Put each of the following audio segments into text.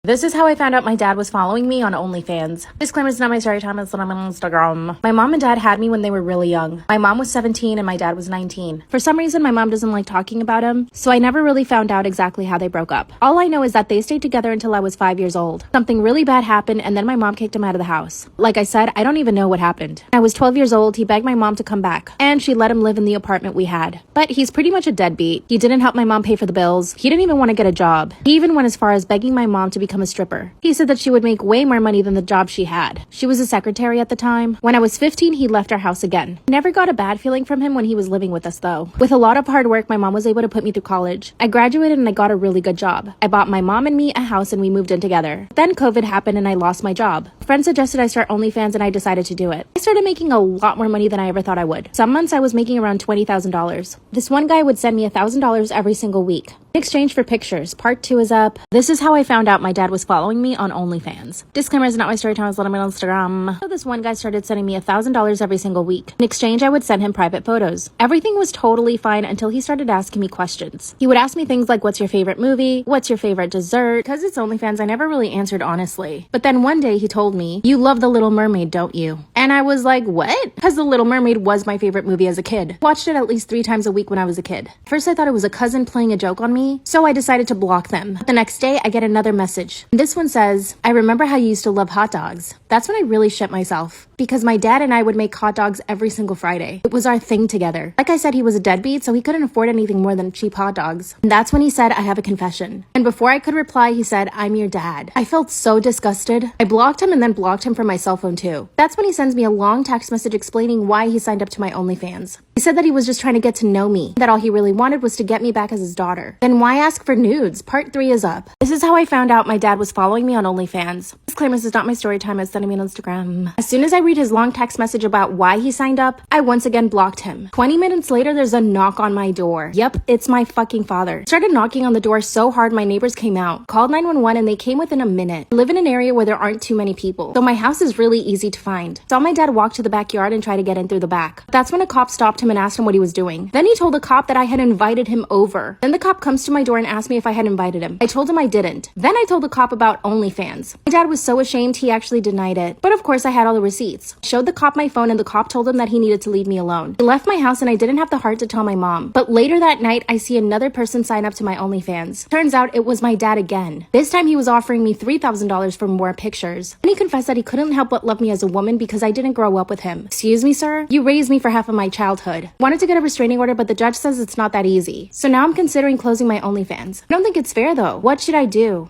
This is how I found out my dad was following me on OnlyFans. Disclaimer, it's not my story time, it's not on Instagram. My mom and dad had me when they were really young. My mom was 17 and my dad was 19. For some reason, my mom doesn't like talking about him, so I never really found out exactly how they broke up. All I know is that they stayed together until I was 5 years old. Something really bad happened and then my mom kicked him out of the house. Like I said, I don't even know what happened. I was 12 years old, he begged my mom to come back, and she let him live in the apartment we had. But he's pretty much a deadbeat. He didn't help my mom pay for the bills. He didn't even want to get a job. He even went as far as begging my mom to become a stripper. He said that she would make way more money than the job she had. She was a secretary at the time. When I was 15, he left our house again. I never got a bad feeling from him when he was living with us though. With a lot of hard work, my mom was able to put me through college. I graduated and I got a really good job. I bought my mom and me a house and we moved in together. Then COVID happened and I lost my job. Friends suggested I start OnlyFans and I decided to do it. I started making a lot more money than I ever thought I would. Some months I was making around $20,000. This one guy would send me $1,000 every single week. In exchange for pictures. Part 2 is up. This is how I found out my dad was following me on OnlyFans. Disclaimer, is not my story time, it's on Instagram. So this one guy started sending me $1,000 every single week. In exchange, I would send him private photos. Everything was totally fine until he started asking me questions. He would ask me things like, what's your favorite movie? What's your favorite dessert? Because it's OnlyFans, I never really answered honestly. But then one day he told me, you love The Little Mermaid, don't you? And I was like, what? Because The Little Mermaid was my favorite movie as a kid. Watched it at least 3 times a week when I was a kid. First I thought it was a cousin playing a joke on me, so I decided to block them. The next day, I get another message. This one says, I remember how you used to love hot dogs. That's when I really shit myself. Because my dad and I would make hot dogs every single Friday. It was our thing together. Like I said, he was a deadbeat, so he couldn't afford anything more than cheap hot dogs. And that's when he said, I have a confession. And before I could reply, he said, I'm your dad. I felt so disgusted. I blocked him and then blocked him from my cell phone too. That's when he sends me a long text message explaining why he signed up to my OnlyFans. He said that he was just trying to get to know me, that all he really wanted was to get me back as his daughter. Then why ask for nudes? Part 3 is up. This is how I found out my dad was following me on OnlyFans. Disclaimer, this is not my story time, it's sending me on Instagram. As soon as I read his long text message about why he signed up, I once again blocked him. 20 minutes later, there's a knock on my door. Yep, it's my fucking father. Started knocking on the door so hard my neighbors came out. Called 911 and they came within a minute. I live in an area where there aren't too many people, so my house is really easy to find. Saw my dad walk to the backyard and try to get in through the back. That's when a cop stopped him and asked him what he was doing. Then he told the cop that I had invited him over. Then the cop comes to my door and asked me if I had invited him. I told him I didn't. Then I told the cop about OnlyFans. My dad was so ashamed he actually denied it. But of course I had all the receipts. I showed the cop my phone and the cop told him that he needed to leave me alone. He left my house and I didn't have the heart to tell my mom. But later that night I see another person sign up to my OnlyFans. Turns out it was my dad again. This time he was offering me $3,000 for more pictures. And he confessed that he couldn't help but love me as a woman because I didn't grow up with him. Excuse me, sir? You raised me for half of my childhood. Wanted to get a restraining order, but the judge says it's not that easy. So now I'm considering closing my OnlyFans. I don't think it's fair though. What should I do?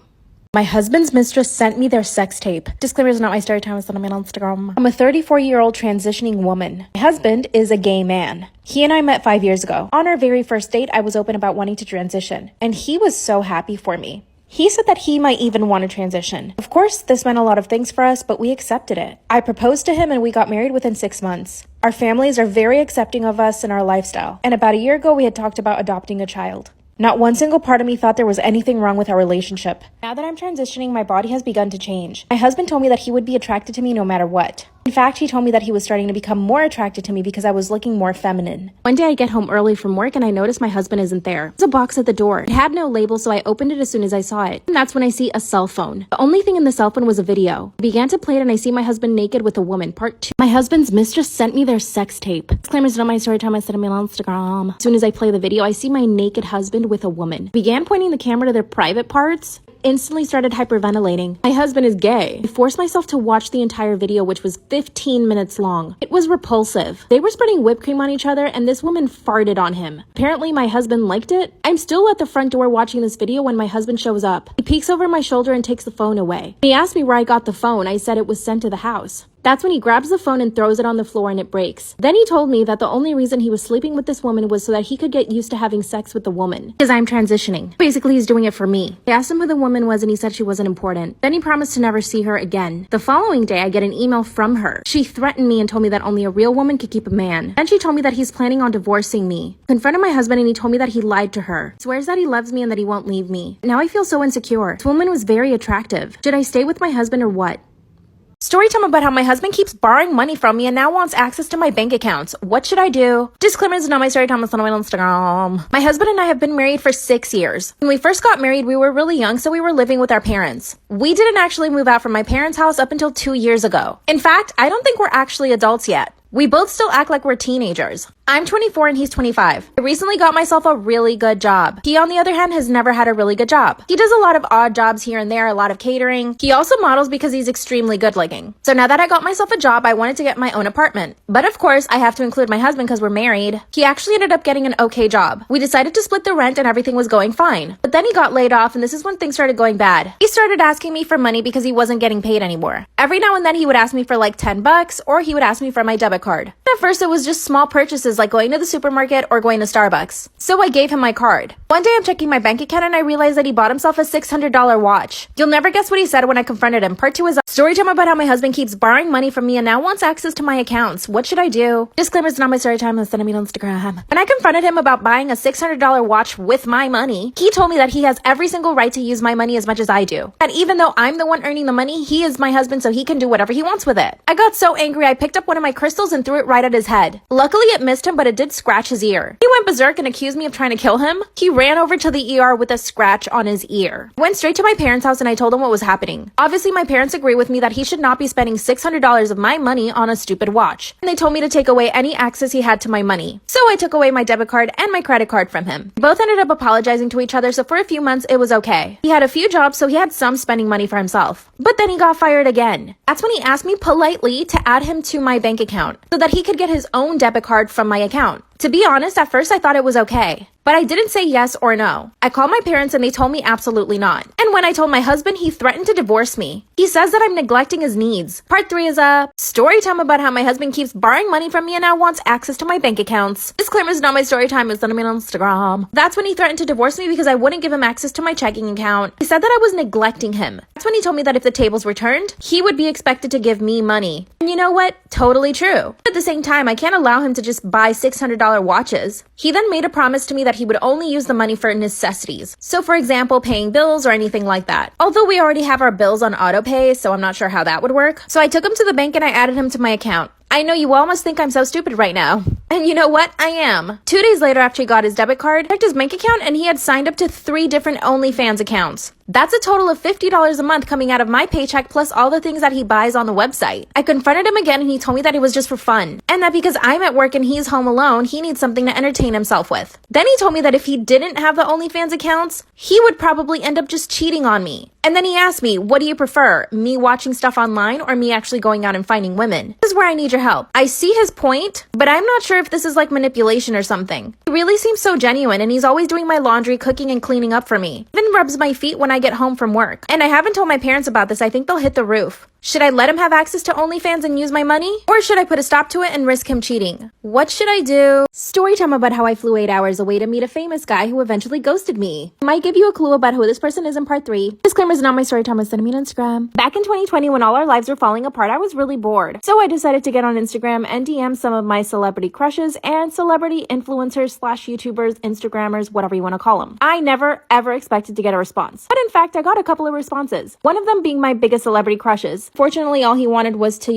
My husband's mistress sent me their sex tape. Disclaimer, is not my story time, it's on Instagram. I'm a 34-year-old transitioning woman. My husband is a gay man. He and I met 5 years ago. On our very first date, I was open about wanting to transition, and he was so happy for me. He said that he might even want to transition. Of course, this meant a lot of things for us, but we accepted it. I proposed to him and we got married within 6 months. Our families are very accepting of us and our lifestyle. And about a year ago, we had talked about adopting a child. Not one single part of me thought there was anything wrong with our relationship. Now that I'm transitioning, my body has begun to change. My husband told me that he would be attracted to me no matter what. In fact, he told me that he was starting to become more attracted to me because I was looking more feminine. One day I get home early from work and I notice my husband isn't there. There's a box at the door. It had no label, so I opened it as soon as I saw it. And that's when I see a cell phone. The only thing in the cell phone was a video. I began to play it and I see my husband naked with a woman. Part 2. My husband's mistress sent me their sex tape. Disclaimer, is not my story time, I said it on Instagram. As soon as I play the video, I see my naked husband with a woman. Began pointing the camera to their private parts. Instantly started hyperventilating. My husband is gay. I forced myself to watch the entire video, which was 15 minutes long. It was repulsive. They were spreading whipped cream on each other and this woman farted on him. Apparently my husband liked it. I'm still at the front door watching this video when my husband shows up. He peeks over my shoulder and takes the phone away. He asked me where I got the phone. I said it was sent to the house. That's when he grabs the phone and throws it on the floor and it breaks. Then he told me that the only reason he was sleeping with this woman was so that he could get used to having sex with the woman. Because I'm transitioning. Basically, he's doing it for me. I asked him who the woman was and he said she wasn't important. Then he promised to never see her again. The following day, I get an email from her. She threatened me and told me that only a real woman could keep a man. Then she told me that he's planning on divorcing me. I confronted my husband and he told me that he lied to her. Swears that he loves me and that he won't leave me. Now I feel so insecure. This woman was very attractive. Should I stay with my husband or what? Story time about how my husband keeps borrowing money from me and now wants access to my bank accounts. What should I do? Disclaimer, this is not my story time. It's on my Instagram. My husband and I have been married for 6 years. When we first got married, we were really young, so we were living with our parents. We didn't actually move out from my parents' house up until 2 years ago. In fact, I don't think we're actually adults yet. We both still act like we're teenagers. I'm 24 and he's 25. I recently got myself a really good job. He, on the other hand, has never had a really good job. He does a lot of odd jobs here and there, a lot of catering. He also models because he's extremely good looking. So now that I got myself a job, I wanted to get my own apartment. But of course, I have to include my husband because we're married. He actually ended up getting an okay job. We decided to split the rent and everything was going fine. But then he got laid off and this is when things started going bad. He started asking me for money because he wasn't getting paid anymore. Every now and then he would ask me for like $10 or he would ask me for my debit card. At first, it was just small purchases like going to the supermarket or going to Starbucks. So I gave him my card. One day I'm checking my bank account and I realized that he bought himself a $600 watch. You'll never guess what he said when I confronted him. Part 2 is story time about how my husband keeps borrowing money from me and now wants access to my accounts. What should I do? Disclaimer, it's not my story time. Send me on Instagram. When I confronted him about buying a $600 watch with my money, he told me that he has every single right to use my money as much as I do. And even though I'm the one earning the money, he is my husband, so he can do whatever he wants with it. I got so angry I picked up one of my crystals and threw it right at his head. Luckily, it missed him, but it did scratch his ear. He went berserk and accused me of trying to kill him. He ran over to the ER with a scratch on his ear. I went straight to my parents' house and I told them what was happening. Obviously, my parents agree with me that he should not be spending $600 of my money on a stupid watch. And they told me to take away any access he had to my money. So I took away my debit card and my credit card from him. We both ended up apologizing to each other, so for a few months, it was okay. He had a few jobs, so he had some spending money for himself. But then he got fired again. That's when he asked me politely to add him to my bank account so that he could get his own debit card from my account. To be honest, at first I thought it was okay, but I didn't say yes or no. I called my parents and they told me absolutely not. And when I told my husband, he threatened to divorce me. He says that I'm neglecting his needs. Part 3 is a story time about how my husband keeps borrowing money from me and now wants access to my bank accounts. Disclaimer, is not my story time. It's on me on Instagram. That's when he threatened to divorce me because I wouldn't give him access to my checking account. He said that I was neglecting him. That's when he told me that if the tables were turned, he would be expected to give me money. And you know what? Totally true. At the same time, I can't allow him to just buy $600 watches. He then made a promise to me that he would only use the money for necessities. So for example, paying bills or anything like that. Although we already have our bills on auto pay, so I'm not sure how that would work. So I took him to the bank and I added him to my account. I know you all must think I'm so stupid right now. And you know what? I am. 2 days later after he got his debit card, I checked his bank account and he had signed up to 3 different OnlyFans accounts. That's a total of $50 a month coming out of my paycheck plus all the things that he buys on the website. I confronted him again and he told me that it was just for fun. And that because I'm at work and he's home alone, he needs something to entertain himself with. Then he told me that if he didn't have the OnlyFans accounts, he would probably end up just cheating on me. And then he asked me, what do you prefer? Me watching stuff online or me actually going out and finding women? This is where I need your help. I see his point, but I'm not sure if this is like manipulation or something. He really seems so genuine and he's always doing my laundry, cooking, and cleaning up for me. Even rubs my feet when I get home from work. And I haven't told my parents about this. I think they'll hit the roof. Should I let him have access to OnlyFans and use my money? Or should I put a stop to it and risk him cheating? What should I do? Story time about how I flew 8 hours away to meet a famous guy who eventually ghosted me. I might give you a clue about who this person is in part 3. Disclaimer, is not my story time. Send me on Instagram. Back in 2020, when all our lives were falling apart, I was really bored. So I decided to get on Instagram and DM some of my celebrity crushes and celebrity influencers / YouTubers, Instagrammers, whatever you want to call them. I never ever expected to get a response. But in fact, I got a couple of responses. One of them being my biggest celebrity crushes. Fortunately, all he wanted was to,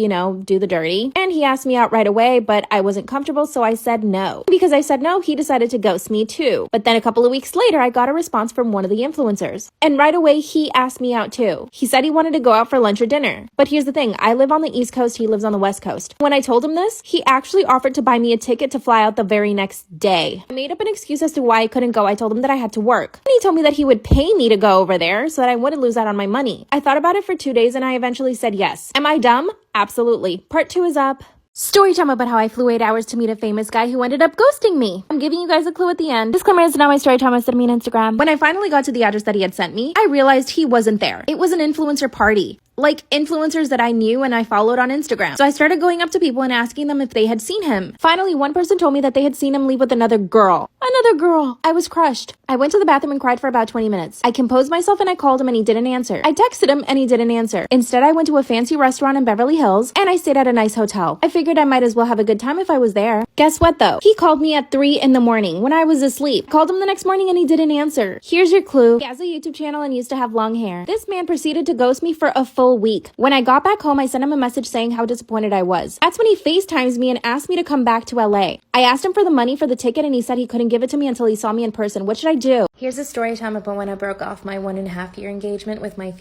do the dirty. And he asked me out right away, but I wasn't comfortable, so I said no. Because I said no, he decided to ghost me too. But then a couple of weeks later, I got a response from one of the influencers. And right away, he asked me out too. He said he wanted to go out for lunch or dinner. But here's the thing, I live on the East Coast, he lives on the West Coast. When I told him this, he actually offered to buy me a ticket to fly out the very next day. I made up an excuse as to why I couldn't go. I told him that I had to work. And he told me that he would pay me to go over there so that I wouldn't lose out on my money. I thought about it for 2 days and I eventually said yes. Am I dumb? Absolutely. Part 2 is up. Story time about how I flew 8 hours to meet a famous guy who ended up ghosting me. I'm giving you guys a clue at the end. Disclaimer, is not my story time. I sent me on Instagram. When I finally got to the address that he had sent me, I realized he wasn't there. It was an influencer party. Like influencers that I knew and I followed on Instagram. So I started going up to people and asking them if they had seen him. Finally, one person told me that they had seen him leave with another girl. Another girl. I was crushed. I went to the bathroom and cried for about 20 minutes. I composed myself and I called him and he didn't answer. I texted him and he didn't answer. Instead, I went to a fancy restaurant in Beverly Hills and I stayed at a nice hotel. I figured I might as well have a good time if I was there. Guess what though? He called me at 3 in the morning when I was asleep. Called him the next morning and he didn't answer. Here's your clue. He has a YouTube channel and used to have long hair. This man proceeded to ghost me for a full whole week. When I got back home, I sent him a message saying how disappointed I was. That's when he FaceTimes me and asked me to come back to LA. I asked him for the money for the ticket and he said he couldn't give it to me until he saw me in person. What should I do? Here's a story time about when I broke off my 1.5-year engagement with my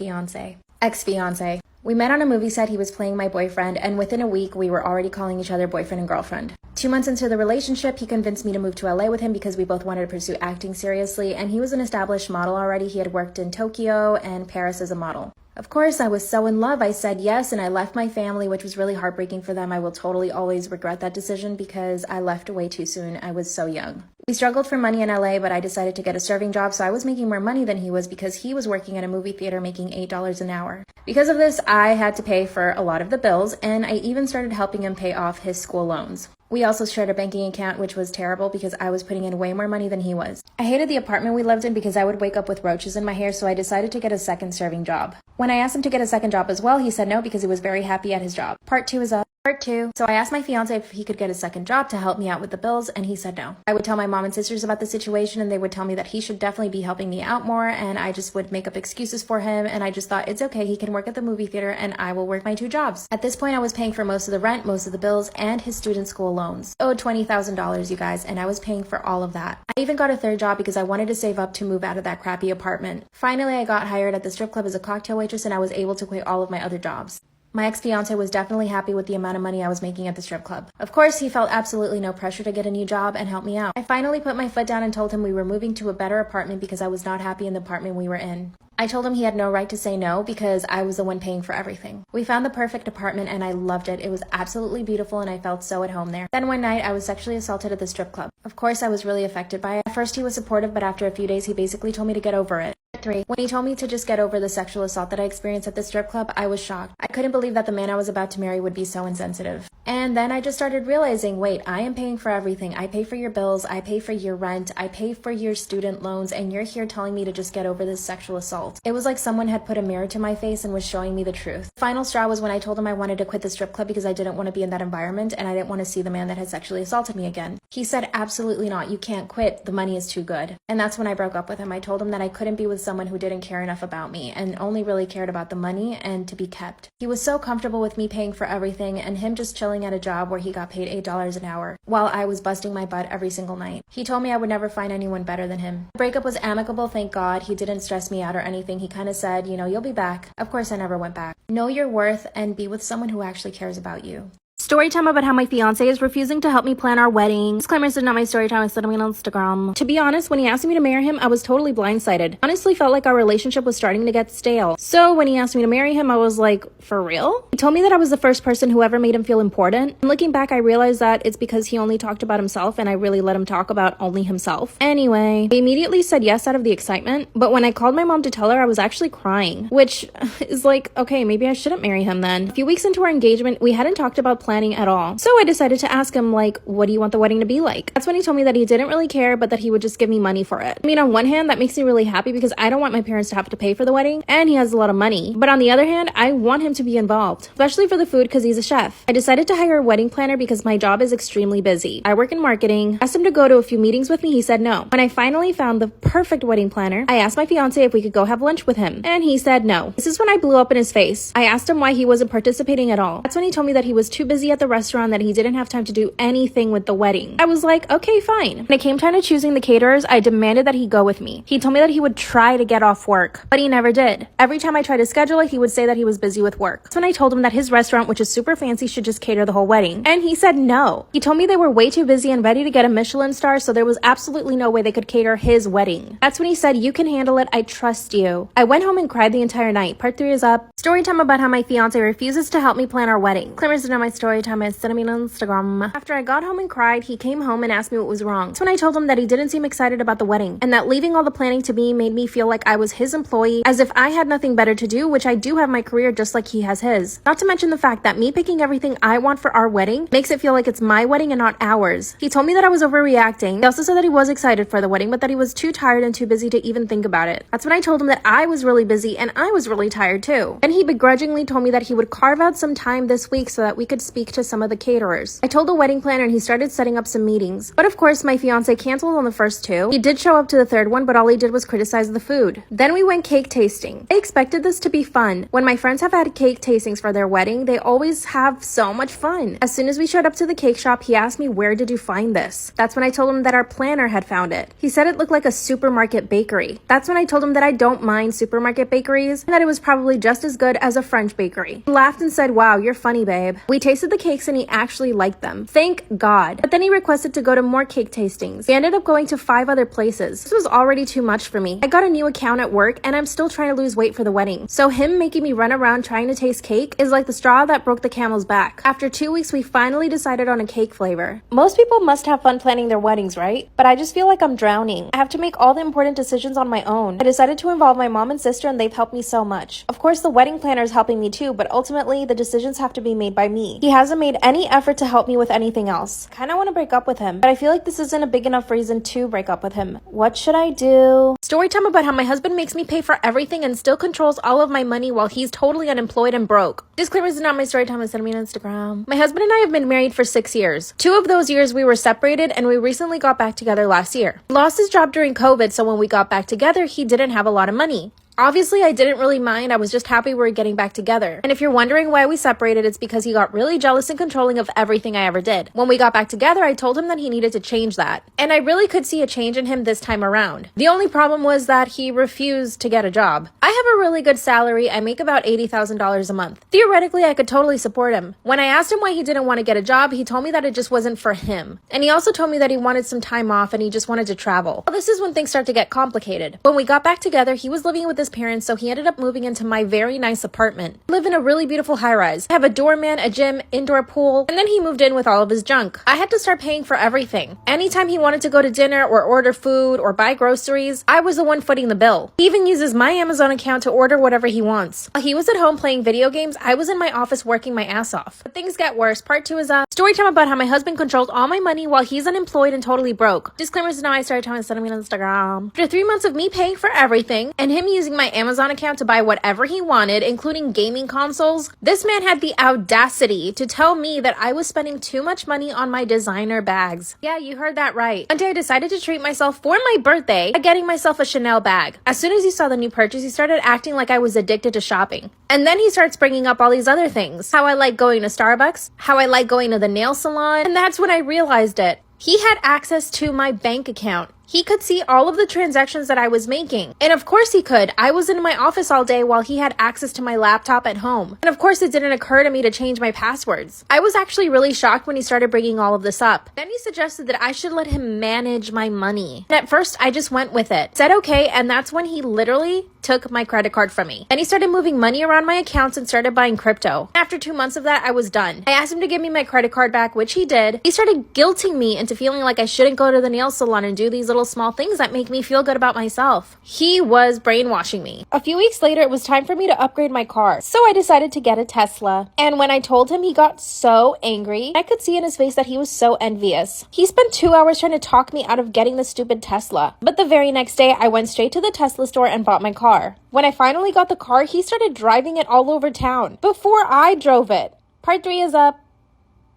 ex-fiance. We met on a movie set. He was playing my boyfriend, and within a week, we were already calling each other boyfriend and girlfriend. 2 months into the relationship, he convinced me to move to LA with him because we both wanted to pursue acting seriously, and he was an established model already. He had worked in Tokyo and Paris as a model. Of course, I was so in love. I said yes, and I left my family, which was really heartbreaking for them. I will totally always regret that decision because I left way too soon. I was so young. We struggled for money in LA, but I decided to get a serving job, so I was making more money than he was because he was working at a movie theater making $8 an hour. Because of this, I had to pay for a lot of the bills, and I even started helping him pay off his school loans. We also shared a banking account, which was terrible because I was putting in way more money than he was. I hated the apartment we lived in because I would wake up with roaches in my hair, so I decided to get a second serving job. When I asked him to get a second job as well, he said no because he was very happy at his job. Part 2 is up. Part 2. So I asked my fiance if he could get a second job to help me out with the bills, and he said no. I would tell my mom and sisters about the situation, and they would tell me that he should definitely be helping me out more, and I just would make up excuses for him, and I just thought it's okay, he can work at the movie theater, and I will work my 2 jobs. At this point, I was paying for most of the rent, most of the bills, and his student school loans. I owed $20,000, you guys, and I was paying for all of that. I even got a 3rd job because I wanted to save up to move out of that crappy apartment. Finally, I got hired at the strip club as a cocktail waitress, and I was able to quit all of my other jobs. My ex-fiance was definitely happy with the amount of money I was making at the strip club. Of course, he felt absolutely no pressure to get a new job and help me out. I finally put my foot down and told him we were moving to a better apartment because I was not happy in the apartment we were in. I told him he had no right to say no because I was the one paying for everything. We found the perfect apartment and I loved it. It was absolutely beautiful and I felt so at home there. Then one night I was sexually assaulted at the strip club. Of course, I was really affected by it. At first he was supportive, but after a few days he basically told me to get over it. 3. When he told me to just get over the sexual assault that I experienced at the strip club, I was shocked. I couldn't believe that the man I was about to marry would be so insensitive. And then I just started realizing, wait, I am paying for everything. I pay for your bills, I pay for your rent, I pay for your student loans, and you're here telling me to just get over this sexual assault. It was like someone had put a mirror to my face and was showing me the truth. The final straw was when I told him I wanted to quit the strip club because I didn't want to be in that environment and I didn't want to see the man that had sexually assaulted me again. He said, absolutely not. You can't quit. The money is too good. And that's when I broke up with him. I told him that I couldn't be with someone who didn't care enough about me and only really cared about the money and to be kept. He was so comfortable with me paying for everything and him just chilling at a job where he got paid $8 an hour while I was busting my butt every single night. He told me I would never find anyone better than him. The breakup was amicable, thank God. He didn't stress me out or anything. He kind of said, you know, you'll be back. Of course, I never went back. Know your worth and be with someone who actually cares about you. Story time about how my fiance is refusing to help me plan our wedding. Disclaimer, this is not my story time. I said I'm on Instagram. To be honest, when he asked me to marry him, I was totally blindsided. Honestly, felt like our relationship was starting to get stale. So when he asked me to marry him, I was like, for real? He told me that I was the first person who ever made him feel important. And looking back, I realized that it's because he only talked about himself and I really let him talk about only himself. Anyway, he immediately said yes out of the excitement. But when I called my mom to tell her, I was actually crying, which is like, okay, maybe I shouldn't marry him then. A few weeks into our engagement, we hadn't talked about planning at all. So I decided to ask him, like, what do you want the wedding to be like? That's when he told me that he didn't really care, but that he would just give me money for it. I mean, on one hand, that makes me really happy because I don't want my parents to have to pay for the wedding, and he has a lot of money. But on the other hand, I want him to be involved, especially for the food because he's a chef. I decided to hire a wedding planner because my job is extremely busy. I work in marketing. Asked him to go to a few meetings with me. He said no. When I finally found the perfect wedding planner, I asked my fiance if we could go have lunch with him, and he said no. This is when I blew up in his face. I asked him why he wasn't participating at all. That's when he told me that he was too busy at the restaurant, that he didn't have time to do anything with the wedding. I was like, okay, fine. When it came time to choosing the caterers, I demanded that he go with me. He told me that he would try to get off work, but he never did. Every time I tried to schedule it, he would say that he was busy with work. That's when I told him that his restaurant, which is super fancy, should just cater the whole wedding. And he said no. He told me they were way too busy and ready to get a Michelin star, so there was absolutely no way they could cater his wedding. That's when he said, you can handle it. I trust you. I went home and cried the entire night. Part 3 is up. Story time about how my fiance refuses to help me plan our wedding. Claimers to know my story time. I sent me on Instagram. After I got home and cried, he came home and asked me what was wrong. That's when I told him that he didn't seem excited about the wedding and that leaving all the planning to me made me feel like I was his employee, as if I had nothing better to do, which I do have my career just like he has his. Not to mention the fact that me picking everything I want for our wedding makes it feel like it's my wedding and not ours. He told me that I was overreacting. He also said that he was excited for the wedding, but that he was too tired and too busy to even think about it. That's when I told him that I was really busy and I was really tired too. And he begrudgingly told me that he would carve out some time this week so that we could speak cake to some of the caterers. I told the wedding planner and he started setting up some meetings. But of course, my fiance canceled on the first two. He did show up to the third one, but all he did was criticize the food. Then we went cake tasting. I expected this to be fun. When my friends have had cake tastings for their wedding, they always have so much fun. As soon as we showed up to the cake shop, he asked me, "Where did you find this?" That's when I told him that our planner had found it. He said it looked like a supermarket bakery. That's when I told him that I don't mind supermarket bakeries and that it was probably just as good as a French bakery. He laughed and said, "Wow, you're funny, babe." We tasted the cakes and he actually liked them. Thank God. But then he requested to go to more cake tastings. We ended up going to 5 other places. This was already too much for me. I got a new account at work and I'm still trying to lose weight for the wedding. So him making me run around trying to taste cake is like the straw that broke the camel's back. After 2 weeks, we finally decided on a cake flavor. Most people must have fun planning their weddings, right? But I just feel like I'm drowning. I have to make all the important decisions on my own. I decided to involve my mom and sister and they've helped me so much. Of course, the wedding planner is helping me too, but ultimately the decisions have to be made by me. He hasn't made any effort to help me with anything else. Kinda want to break up with him, but I feel like this isn't a big enough reason to break up with him. What should I do? Story time about how my husband makes me pay for everything and still controls all of my money while he's totally unemployed and broke. Disclaimer, this is not my story time, it's send me on Instagram. My husband and I have been married for 6 years. 2 of those years we were separated and we recently got back together last year. He lost his job during COVID, so when we got back together, he didn't have a lot of money. Obviously, I didn't really mind. I was just happy we were getting back together. And if you're wondering why we separated, it's because he got really jealous and controlling of everything I ever did. When we got back together, I told him that he needed to change that. And I really could see a change in him this time around. The only problem was that he refused to get a job. I have a really good salary. I make about $80,000 a month. Theoretically, I could totally support him. When I asked him why he didn't want to get a job, he told me that it just wasn't for him. And he also told me that he wanted some time off and he just wanted to travel. Well, this is when things start to get complicated. When we got back together, he was living with his parents, so he ended up moving into my very nice apartment. I live in a really beautiful high-rise. I have a doorman, a gym, indoor pool, and then he moved in with all of his junk. I had to start paying for everything. Anytime he wanted to go to dinner or order food or buy groceries, I was the one footing the bill. He even uses my Amazon account to order whatever he wants. While he was at home playing video games, I was in my office working my ass off. But things get worse. Part 2 is a story time about how my husband controls all my money while he's unemployed and totally broke. Disclaimers is not my story time, it's sending me on Instagram. After 3 months of me paying for everything and him using my Amazon account to buy whatever he wanted, including gaming consoles, this man had the audacity to tell me that I was spending too much money on my designer bags. Yeah, you heard that right. One day I decided to treat myself for my birthday by getting myself a Chanel bag. As soon as he saw the new purchase, he started acting like I was addicted to shopping. And then he starts bringing up all these other things. How I like going to Starbucks, how I like going to the nail salon, and that's when I realized it. He had access to my bank account. He could see all of the transactions that I was making. And of course he could. I was in my office all day while he had access to my laptop at home. And of course it didn't occur to me to change my passwords. I was actually really shocked when he started bringing all of this up. Then he suggested that I should let him manage my money. And at first I just went with it. Said okay, and that's when he literally took my credit card from me. Then he started moving money around my accounts and started buying crypto. After 2 months of that, I was done. I asked him to give me my credit card back, which he did. He started guilting me into feeling like I shouldn't go to the nail salon and do these little small things that make me feel good about myself. He was brainwashing me. A few weeks later, it was time for me to upgrade my car. So I decided to get a Tesla. And when I told him, he got so angry. I could see in his face that he was so envious. He spent 2 hours trying to talk me out of getting the stupid Tesla. But the very next day, I went straight to the Tesla store and bought my car. When I finally got the car, he started driving it all over town before I drove it. Part 3 is up.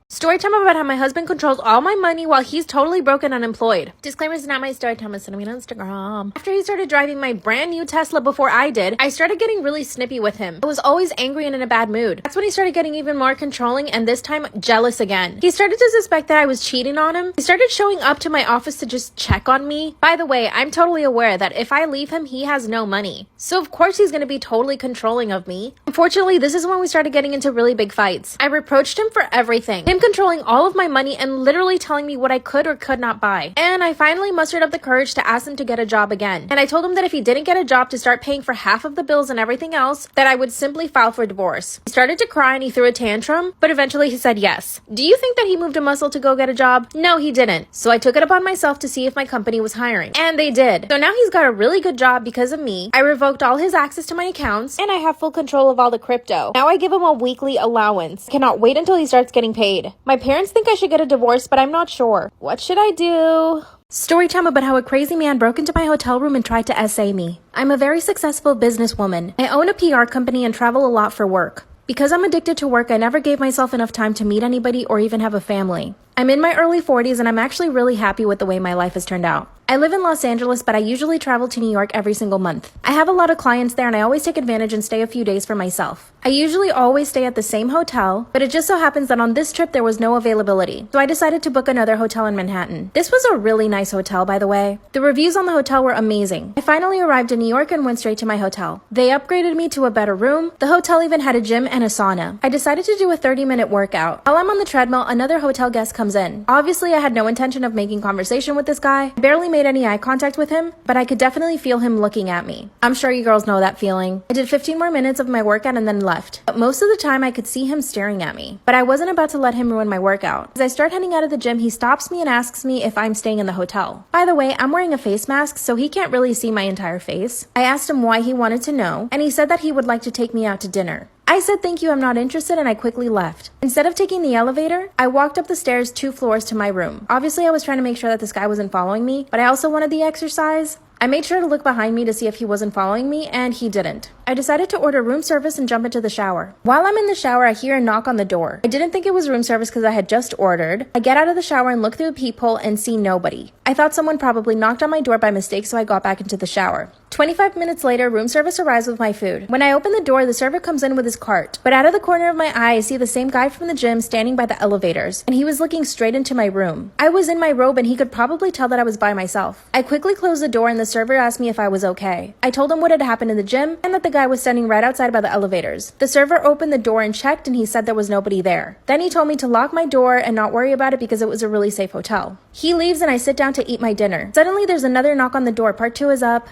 Story time about how my husband controls all my money while he's totally broke and unemployed. Disclaimer is not my story time, it's sending me on Instagram. After he started driving my brand new Tesla before I did, I started getting really snippy with him. I was always angry and in a bad mood. That's when he started getting even more controlling and this time jealous again. He started to suspect that I was cheating on him. He started showing up to my office to just check on me. By the way, I'm totally aware that if I leave him, he has no money. So of course he's gonna be totally controlling of me. Unfortunately, this is when we started getting into really big fights. I reproached him for everything. Him controlling all of my money and literally telling me what I could or could not buy. And I finally mustered up the courage to ask him to get a job again. And I told him that if he didn't get a job to start paying for half of the bills and everything else, that I would simply file for divorce. He started to cry and he threw a tantrum, but eventually he said yes. Do you think that he moved a muscle to go get a job? No, he didn't. So I took it upon myself to see if my company was hiring. And they did. So now he's got a really good job because of me. I revoked all his access to my accounts and I have full control of all the crypto. Now I give him a weekly allowance. Cannot wait until he starts getting paid. My parents think I should get a divorce, but I'm not sure. What should I do? Story time about how a crazy man broke into my hotel room and tried to essay me. I'm a very successful businesswoman. I own a PR company and travel a lot for work. Because I'm addicted to work, I never gave myself enough time to meet anybody or even have a family. I'm in my early 40s and I'm actually really happy with the way my life has turned out. I live in Los Angeles, but I usually travel to New York every single month. I have a lot of clients there and I always take advantage and stay a few days for myself. I usually always stay at the same hotel, but it just so happens that on this trip there was no availability, so I decided to book another hotel in Manhattan. This was a really nice hotel, by the way. The reviews on the hotel were amazing. I finally arrived in New York and went straight to my hotel. They upgraded me to a better room. The hotel even had a gym and a sauna. I decided to do a 30-minute workout. While I'm on the treadmill, another hotel guest comes in. Obviously, I had no intention of making conversation with this guy. I barely made any eye contact with him, but I could definitely feel him looking at me. I'm sure you girls know that feeling. I did 15 more minutes of my workout and then left. But most of the time, I could see him staring at me. But I wasn't about to let him ruin my workout. As I start heading out of the gym, he stops me and asks me if I'm staying in the hotel. By the way, I'm wearing a face mask, so he can't really see my entire face. I asked him why he wanted to know, and he said that he would like to take me out to dinner. I said thank you, I'm not interested, and I quickly left. Instead of taking the elevator, I walked up the stairs 2 floors to my room. Obviously, I was trying to make sure that this guy wasn't following me, but I also wanted the exercise. I made sure to look behind me to see if he wasn't following me, and he didn't. I decided to order room service and jump into the shower. While I'm in the shower, I hear a knock on the door. I didn't think it was room service because I had just ordered. I get out of the shower and look through a peephole and see nobody. I thought someone probably knocked on my door by mistake, so I got back into the shower. 25 minutes later, room service arrives with my food. When I open the door, the server comes in with his cart. But out of the corner of my eye, I see the same guy from the gym standing by the elevators, and he was looking straight into my room. I was in my robe and he could probably tell that I was by myself. I quickly closed the door and the server asked me if I was okay. I told him what had happened in the gym and that the guy was standing right outside by the elevators. The server opened the door and checked and he said there was nobody there. Then he told me to lock my door and not worry about it because it was a really safe hotel. He leaves and I sit down to eat my dinner. Suddenly there's another knock on the door. Part 2 is up.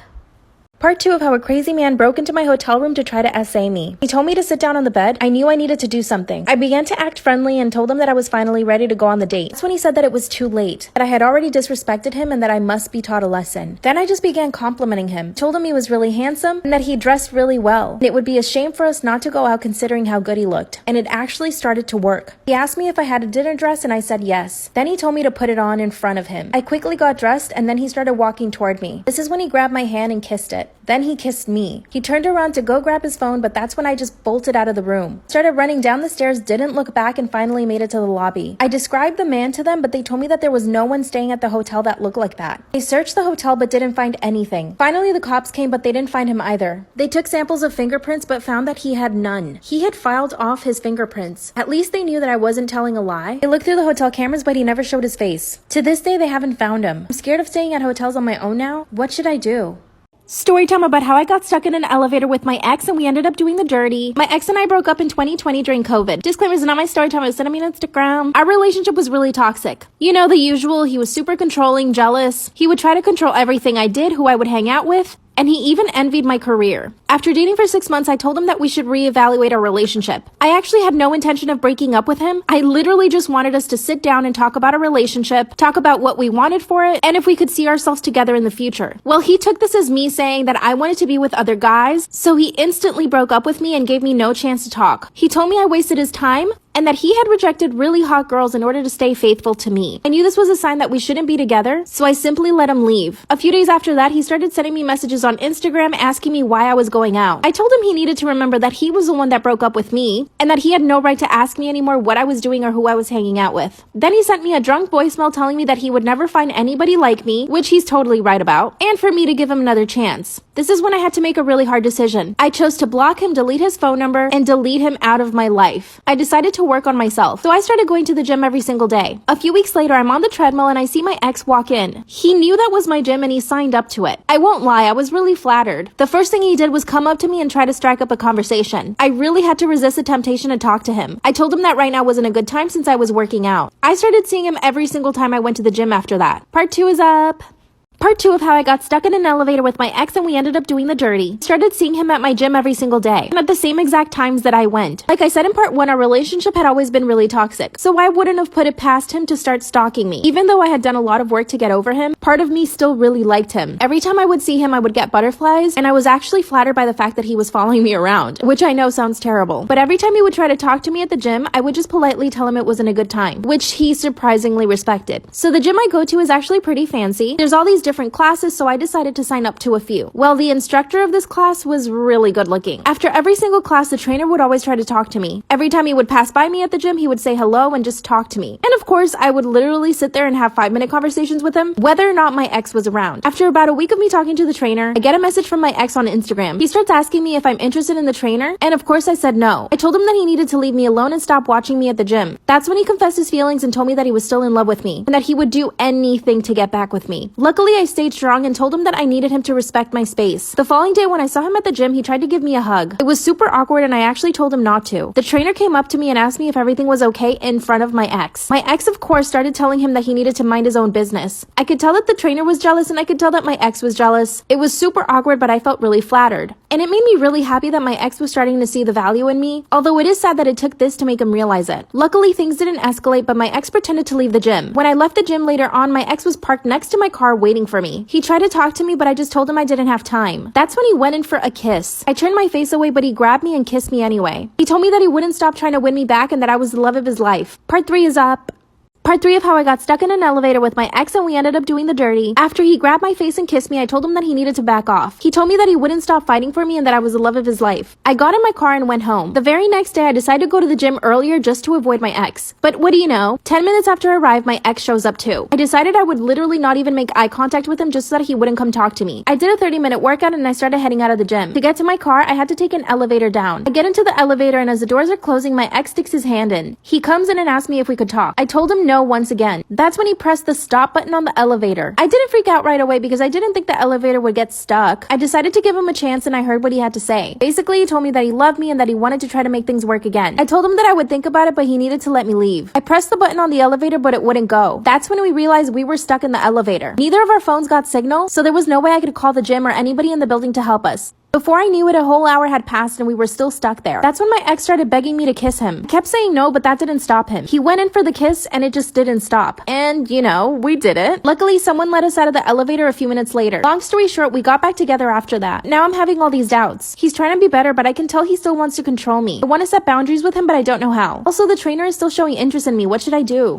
Part 2 of how a crazy man broke into my hotel room to try to essay me. He told me to sit down on the bed. I knew I needed to do something. I began to act friendly and told him that I was finally ready to go on the date. That's when he said that it was too late, that I had already disrespected him and that I must be taught a lesson. Then I just began complimenting him. Told him he was really handsome and that he dressed really well. And it would be a shame for us not to go out considering how good he looked. And it actually started to work. He asked me if I had a dinner dress and I said yes. Then he told me to put it on in front of him. I quickly got dressed and then he started walking toward me. This is when he grabbed my hand and kissed it. Then he kissed me. He turned around to go grab his phone, but that's when I just bolted out of the room. Started running down the stairs, didn't look back, and finally made it to the lobby. I described the man to them, but they told me that there was no one staying at the hotel that looked like that. They searched the hotel but didn't find anything. Finally, the cops came, but they didn't find him either. They took samples of fingerprints, but found that he had none. He had filed off his fingerprints. At least they knew that I wasn't telling a lie. They looked through the hotel cameras, but he never showed his face. To this day, they haven't found him. I'm scared of staying at hotels on my own now. What should I do? Story time about how I got stuck in an elevator with my ex and we ended up doing the dirty. My ex and I broke up in 2020 during COVID. Disclaimer, is not my story time. I sent me on Instagram. Our relationship was really toxic. You know, the usual. He was super controlling, jealous. He would try to control everything I did, who I would hang out with. And he even envied my career. After dating for 6 months, I told him that we should reevaluate our relationship. I actually had no intention of breaking up with him. I literally just wanted us to sit down and talk about our relationship, talk about what we wanted for it, and if we could see ourselves together in the future. Well, he took this as me saying that I wanted to be with other guys, so he instantly broke up with me and gave me no chance to talk. He told me I wasted his time, and that he had rejected really hot girls in order to stay faithful to me. I knew this was a sign that we shouldn't be together, so I simply let him leave. A few days after that, he started sending me messages on Instagram asking me why I was going out. I told him he needed to remember that he was the one that broke up with me, and that he had no right to ask me anymore what I was doing or who I was hanging out with. Then he sent me a drunk voicemail telling me that he would never find anybody like me, which he's totally right about, and for me to give him another chance. This is when I had to make a really hard decision. I chose to block him, delete his phone number, and delete him out of my life. I decided to work on myself, so I started going to the gym every single day. A few weeks later, I'm on the treadmill and I see my ex walk in. He knew that was my gym and he signed up to it. I won't lie, I was really flattered. The first thing he did was come up to me and try to strike up a conversation. I really had to resist the temptation to talk to him. I told him that right now wasn't a good time since I was working out. I started seeing him every single time I went to the gym after that. Part 2 is up. Part 2 of how I got stuck in an elevator with my ex and we ended up doing the dirty. Started seeing him at my gym every single day, and at the same exact times that I went. Like I said in part 1, our relationship had always been really toxic, so I wouldn't have put it past him to start stalking me. Even though I had done a lot of work to get over him, part of me still really liked him. Every time I would see him, I would get butterflies, and I was actually flattered by the fact that he was following me around, which I know sounds terrible. But every time he would try to talk to me at the gym, I would just politely tell him it wasn't a good time, which he surprisingly respected. So the gym I go to is actually pretty fancy. There's all these different classes, so I decided to sign up to a few. Well, the instructor of this class was really good looking. After every single class, the trainer would always try to talk to me. Every time he would pass by me at the gym, he would say hello and just talk to me. And of course, I would literally sit there and have 5-minute conversations with him, whether or not my ex was around. After about a week of me talking to the trainer, I get a message from my ex on Instagram. He starts asking me if I'm interested in the trainer, and of course I said no. I told him that he needed to leave me alone and stop watching me at the gym. That's when he confessed his feelings and told me that he was still in love with me, and that he would do anything to get back with me. Luckily, I stayed strong and told him that I needed him to respect my space. The following day when I saw him at the gym, he tried to give me a hug. It was super awkward and I actually told him not to. The trainer came up to me and asked me if everything was okay in front of my ex. My ex, of course, started telling him that he needed to mind his own business. I could tell that the trainer was jealous and I could tell that my ex was jealous. It was super awkward, but I felt really flattered. And it made me really happy that my ex was starting to see the value in me, although it is sad that it took this to make him realize it. Luckily, things didn't escalate, but my ex pretended to leave the gym. When I left the gym later on, my ex was parked next to my car waiting for me. He tried to talk to me, but I just told him I didn't have time. That's when he went in for a kiss. I turned my face away, but he grabbed me and kissed me anyway. He told me that he wouldn't stop trying to win me back and that I was the love of his life. Part 3 is up. Part 3 of how I got stuck in an elevator with my ex and we ended up doing the dirty. After he grabbed my face and kissed me, I told him that he needed to back off. He told me that he wouldn't stop fighting for me and that I was the love of his life. I got in my car and went home. The very next day, I decided to go to the gym earlier just to avoid my ex. But what do you know? 10 minutes after I arrived, my ex shows up too. I decided I would literally not even make eye contact with him just so that he wouldn't come talk to me. I did a 30-minute workout and I started heading out of the gym. To get to my car, I had to take an elevator down. I get into the elevator and as the doors are closing, my ex sticks his hand in. He comes in and asks me if we could talk. I told him no once again. That's when he pressed the stop button on the elevator. I didn't freak out right away because I didn't think the elevator would get stuck. I decided to give him a chance and I heard what he had to say. Basically, he told me that he loved me and that he wanted to try to make things work again. I told him that I would think about it, but he needed to let me leave. I pressed the button on the elevator, but it wouldn't go. That's when we realized we were stuck in the elevator. Neither of our phones got signal, so there was no way I could call the gym or anybody in the building to help us. Before I knew it, a whole hour had passed and we were still stuck there. That's when my ex started begging me to kiss him. I kept saying no, but that didn't stop him. He went in for the kiss and it just didn't stop. And, you know, we did it. Luckily, someone let us out of the elevator a few minutes later. Long story short, we got back together after that. Now I'm having all these doubts. He's trying to be better, but I can tell he still wants to control me. I want to set boundaries with him, but I don't know how. Also, the trainer is still showing interest in me. What should I do?